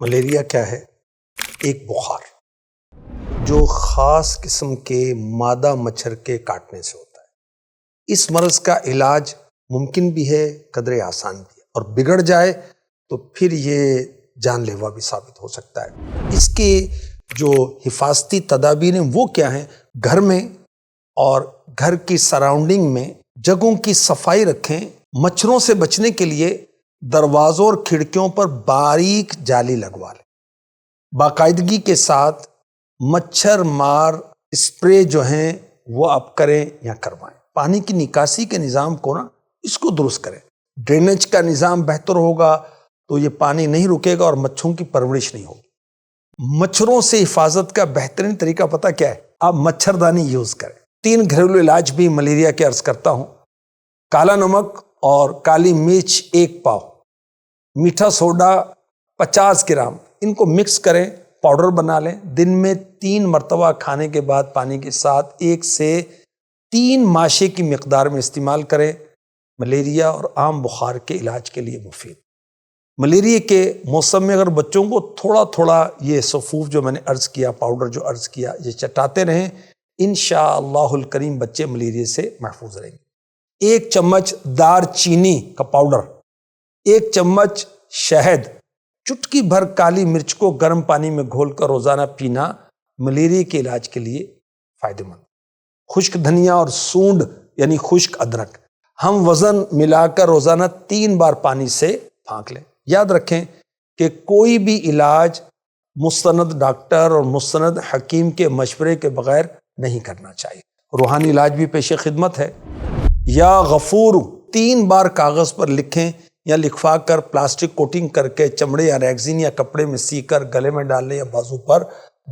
Malaria کیا ہے؟ ایک بخار جو خاص قسم کے مادہ مچھر کے کاٹنے سے ہوتا ہے۔ اس مرض کا علاج ممکن بھی ہے، قدرے آسان بھی ہے، اور بگڑ جائے تو پھر یہ جان لیوا بھی ثابت ہو سکتا ہے۔ اس کے جو حفاظتی تدابیر ہیں وہ کیا ہیں؟ گھر میں اور گھر کی سراؤنڈنگ میں جگہوں کی صفائی رکھیں۔ مچھروں سے بچنے کے لیے دروازوں اور کھڑکیوں پر باریک جالی لگوا لیں۔ باقاعدگی کے ساتھ مچھر مار اسپرے جو ہیں وہ آپ کریں یا کروائیں۔ پانی کی نکاسی کے نظام کو اس کو درست کریں۔ ڈرینیج کا نظام بہتر ہوگا تو یہ پانی نہیں رکے گا اور مچھروں کی پرورش نہیں ہوگی۔ مچھروں سے حفاظت کا بہترین طریقہ پتہ کیا ہے؟ آپ مچھردانی یوز کریں۔ 3 گھریلو علاج بھی ملیریا کے عرض کرتا ہوں۔ کالا نمک اور کالی مرچ 1 پاؤ، میٹھا سوڈا 50 گرام، ان کو مکس کریں، پاؤڈر بنا لیں۔ دن میں 3 مرتبہ کھانے کے بعد پانی کے ساتھ 1 سے 3 ماشے کی مقدار میں استعمال کریں۔ ملیریا اور عام بخار کے علاج کے لیے مفید۔ ملیریا کے موسم میں اگر بچوں کو تھوڑا تھوڑا یہ سفوف جو میں نے عرض کیا، پاؤڈر جو عرض کیا، یہ چٹاتے رہیں، انشاءاللہ الکریم بچے ملیریا سے محفوظ رہیں گے۔ 1 چمچ دار چینی کا پاؤڈر، 1 چمچ شہد، چٹکی بھر کالی مرچ کو گرم پانی میں گھول کر روزانہ پینا ملیریا کے علاج کے لیے فائدہ مند۔ خشک دھنیا اور سونڈ یعنی خشک ادرک ہم وزن ملا کر روزانہ 3 بار پانی سے پھانک لیں۔ یاد رکھیں کہ کوئی بھی علاج مستند ڈاکٹر اور مستند حکیم کے مشورے کے بغیر نہیں کرنا چاہیے۔ روحانی علاج بھی پیش خدمت ہے۔ یا غفور 3 بار کاغذ پر لکھیں یا لکھوا کر پلاسٹک کوٹنگ کر کے چمڑے یا ریگزین یا کپڑے میں سی کر گلے میں ڈال لیں یا بازو پر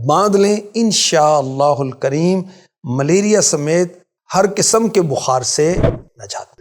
باندھ لیں۔ انشاءاللہ الکریم ملیریا سمیت ہر قسم کے بخار سے نجات۔